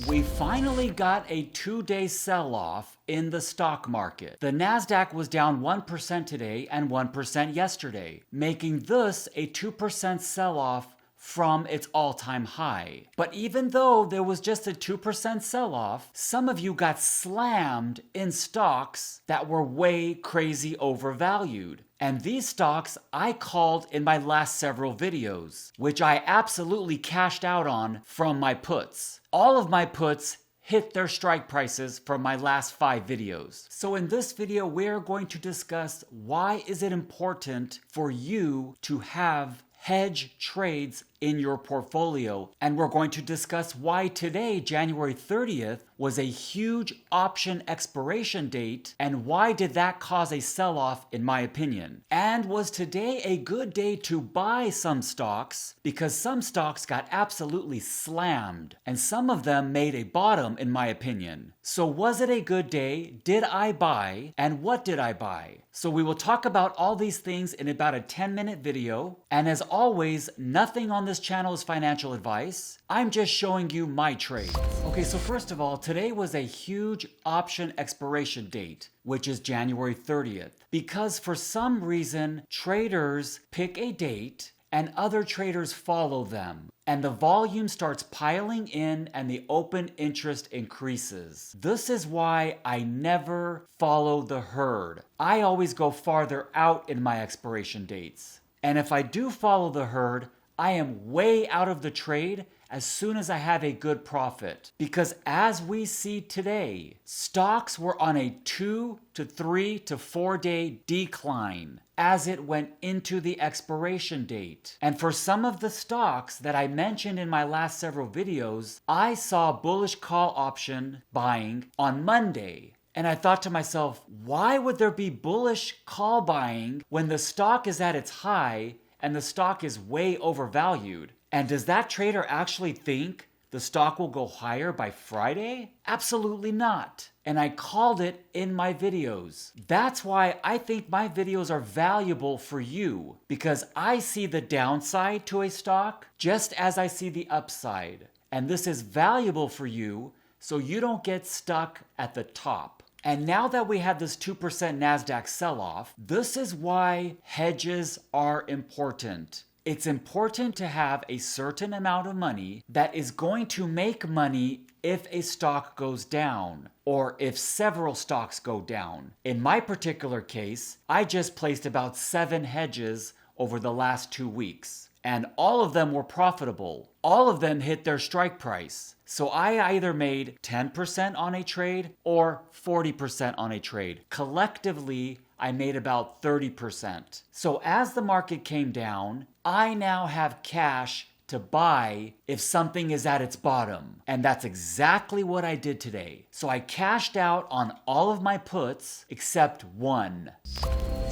We finally got a 2-day sell-off in the stock market. The Nasdaq was down 1% today and 1% yesterday, making this a 2% sell-off from its all-time high. But even though there was just a 2% sell-off, some of you got slammed in stocks that were way crazy overvalued. And these stocks I called in my last several videos, which I absolutely cashed out on from my puts. All of my puts hit their strike prices from my last 5 videos. So in this video, we're going to discuss why is it important for you to have hedge trades in your portfolio. And we're going to discuss why today, January 30th, was a huge option expiration date, and why did that cause a sell-off in my opinion. And was today a good day to buy some stocks, because some stocks got absolutely slammed, and some of them made a bottom in my opinion. So was it a good day? Did I buy? And what did I buy? So we will talk about all these things in about a 10-minute video. And as always, nothing on this channel is financial advice. I'm just showing you my trades. Okay, so first of all, today was a huge option expiration date, which is January 30th. Because for some reason, traders pick a date and other traders follow them. And the volume starts piling in and the open interest increases. This is why I never follow the herd. I always go farther out in my expiration dates. And if I do follow the herd, I am way out of the trade as soon as I have a good profit. Because as we see today, stocks were on a 2 to 3 to 4 day decline as it went into the expiration date. And for some of the stocks that I mentioned in my last several videos, I saw bullish call option buying on Monday. And I thought to myself, why would there be bullish call buying when the stock is at its high and the stock is way overvalued? And does that trader actually think the stock will go higher by Friday? Absolutely not. And I called it in my videos. That's why I think my videos are valuable for you, because I see the downside to a stock just as I see the upside. And this is valuable for you so you don't get stuck at the top. And now that we have this 2% Nasdaq sell-off, this is why hedges are important. It's important to have a certain amount of money that is going to make money if a stock goes down, or if several stocks go down. In my particular case, I just placed about 7 hedges over the last 2 weeks, and all of them were profitable. All of them hit their strike price. So I either made 10% on a trade or 40% on a trade. Collectively, I made about 30%. So as the market came down, I now have cash to buy if something is at its bottom. And that's exactly what I did today. So I cashed out on all of my puts except one.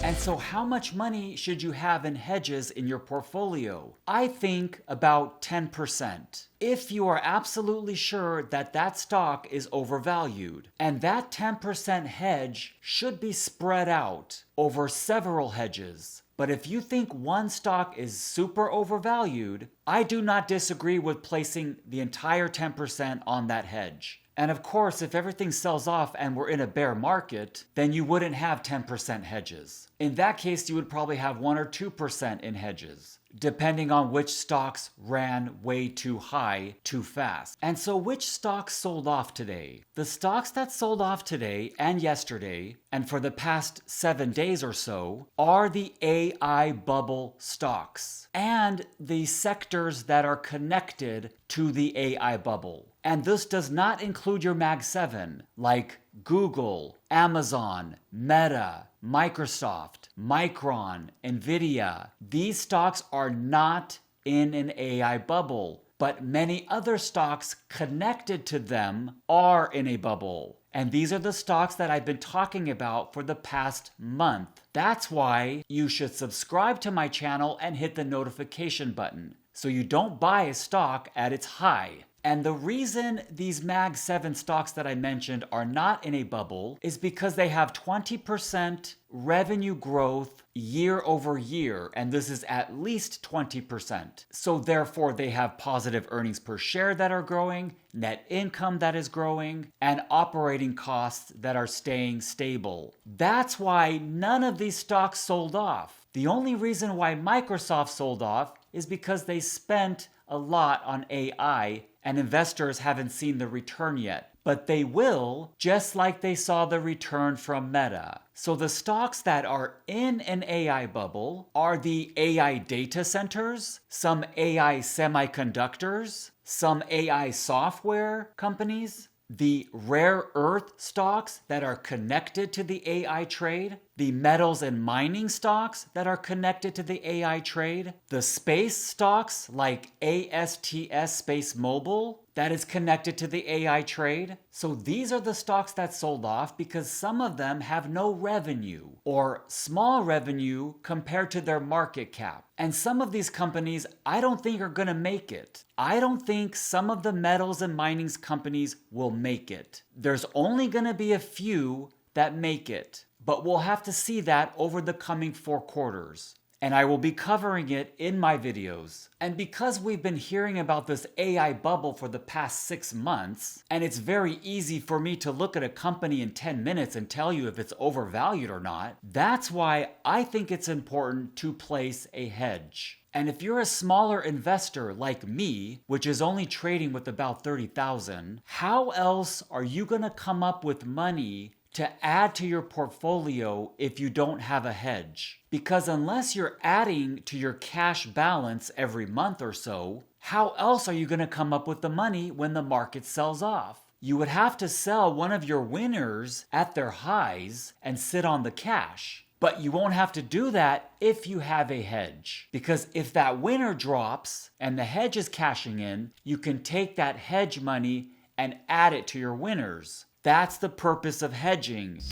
And so how much money should you have in hedges in your portfolio? I think about 10%. If you are absolutely sure that that stock is overvalued. And that 10% hedge should be spread out over several hedges. But if you think one stock is super overvalued, I do not disagree with placing the entire 10% on that hedge. And of course, if everything sells off and we're in a bear market, then you wouldn't have 10% hedges. In that case, you would probably have 1 or 2% in hedges, depending on which stocks ran way too high, too fast. And so which stocks sold off today? The stocks that sold off today and yesterday, and for the past 7 days or so, are the AI bubble stocks and the sectors that are connected to the AI bubble. And this does not include your Mag 7, like Google, Amazon, Meta, Microsoft, Micron, Nvidia. These stocks are not in an AI bubble, but many other stocks connected to them are in a bubble. And these are the stocks that I've been talking about for the past month. That's why you should subscribe to my channel and hit the notification button so you don't buy a stock at its high. And the reason these Mag 7 stocks that I mentioned are not in a bubble is because they have 20% revenue growth year over year, and this is at least 20%. So therefore, they have positive earnings per share that are growing, net income that is growing, and operating costs that are staying stable. That's why none of these stocks sold off. The only reason why Microsoft sold off is because they spent a lot on AI and investors haven't seen the return yet. But they will, just like they saw the return from Meta. So the stocks that are in an AI bubble are the AI data centers, some AI semiconductors, some AI software companies, the rare earth stocks that are connected to the AI trade, the metals and mining stocks that are connected to the AI trade, the space stocks like ASTS Space Mobile that is connected to the AI trade. So these are the stocks that sold off because some of them have no revenue or small revenue compared to their market cap. And some of these companies I don't think are going to make it. I don't think some of the metals and mining companies will make it. There's only going to be a few that make it. But we'll have to see that over the coming 4 quarters. And I will be covering it in my videos. And because we've been hearing about this AI bubble for the past 6 months, and it's very easy for me to look at a company in 10 minutes and tell you if it's overvalued or not, that's why I think it's important to place a hedge. And if you're a smaller investor like me, which is only trading with about 30,000, how else are you going to come up with money to add to your portfolio if you don't have a hedge? Because unless you're adding to your cash balance every month or so, how else are you going to come up with the money when the market sells off? You would have to sell one of your winners at their highs and sit on the cash. But you won't have to do that if you have a hedge. Because if that winner drops and the hedge is cashing in, you can take that hedge money and add it to your winners. That's the purpose of hedging.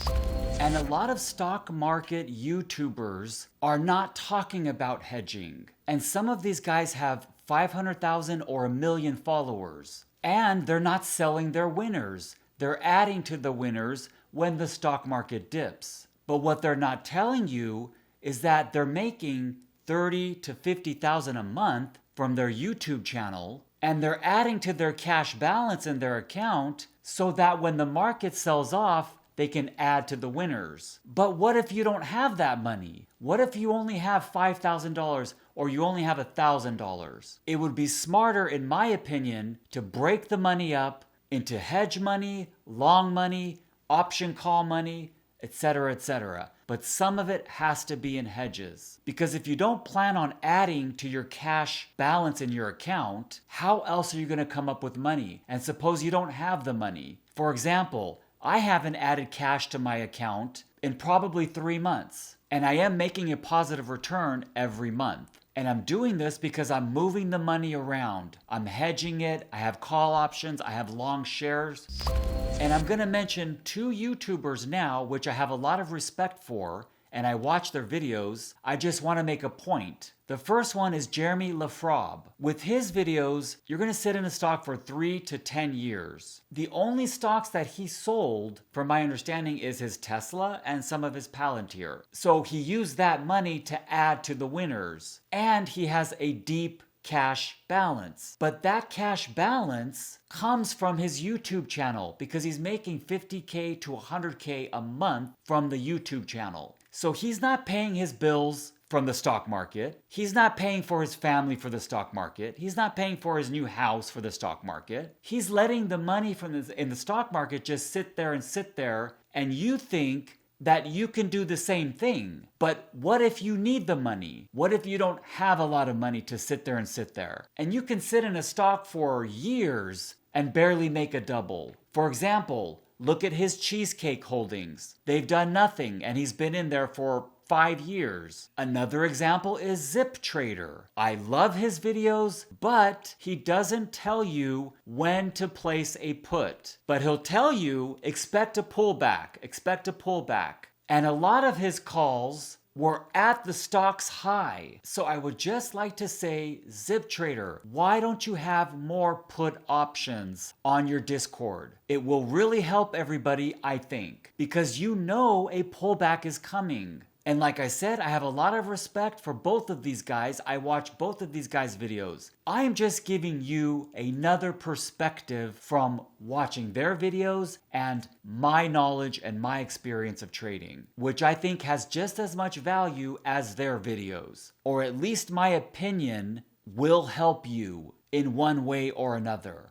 And a lot of stock market YouTubers are not talking about hedging. And some of these guys have 500,000 or 1 million followers. And they're not selling their winners. They're adding to the winners when the stock market dips. But what they're not telling you is that they're making 30 to 50,000 a month from their YouTube channel, and they're adding to their cash balance in their account so that when the market sells off, they can add to the winners. But what if you don't have that money? What if you only have $5,000 or you only have $1,000? It would be smarter, in my opinion, to break the money up into hedge money, long money, option call money, etc., etc. But some of it has to be in hedges. Because if you don't plan on adding to your cash balance in your account, how else are you going to come up with money? And suppose you don't have the money. For example, I haven't added cash to my account in probably 3 months. And I am making a positive return every month. And I'm doing this because I'm moving the money around. I'm hedging it. I have call options. I have long shares. And I'm going to mention 2 YouTubers now, which I have a lot of respect for, and I watch their videos. I just want to make a point. The first one is Jeremy Lafrobe. With his videos, you're going to sit in a stock for 3 to 10 years. The only stocks that he sold, from my understanding, is his Tesla and some of his Palantir. So he used that money to add to the winners. And he has a deep cash balance. But that cash balance comes from his YouTube channel because he's making $50K to $100K a month from the YouTube channel. So he's not paying his bills from the stock market. He's not paying for his family for the stock market. He's not paying for his new house for the stock market. He's letting the money from in the stock market just sit there, and you think that you can do the same thing. But what if you need the money? What if you don't have a lot of money to sit there? And you can sit in a stock for years and barely make a double. For example, look at his cheesecake holdings. They've done nothing, and he's been in there for 5 years. Another example is Zip Trader. I love his videos, but he doesn't tell you when to place a put. But he'll tell you, expect a pullback. And a lot of his calls were at the stock's high. So I would just like to say, Zip Trader, why don't you have more put options on your Discord? It will really help everybody, I think, because you know a pullback is coming. And like I said, I have a lot of respect for both of these guys. I watch both of these guys' videos. I am just giving you another perspective from watching their videos and my knowledge and my experience of trading, which I think has just as much value as their videos. Or at least my opinion will help you in one way or another.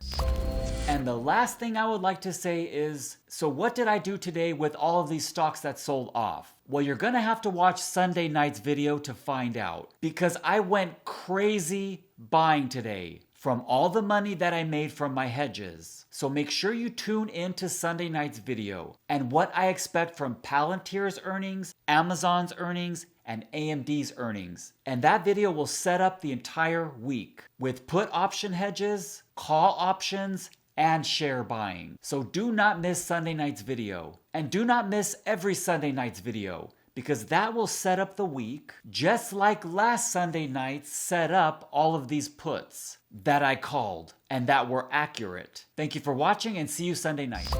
And the last thing I would like to say is, so what did I do today with all of these stocks that sold off? Well, you're gonna have to watch Sunday night's video to find out, because I went crazy buying today from all the money that I made from my hedges. So make sure you tune in to Sunday night's video and what I expect from Palantir's earnings, Amazon's earnings, and AMD's earnings. And that video will set up the entire week with put option hedges, call options, and share buying. So do not miss Sunday night's video. And do not miss every Sunday night's video, because that will set up the week, just like last Sunday night set up all of these puts that I called and that were accurate. Thank you for watching, and see you Sunday night.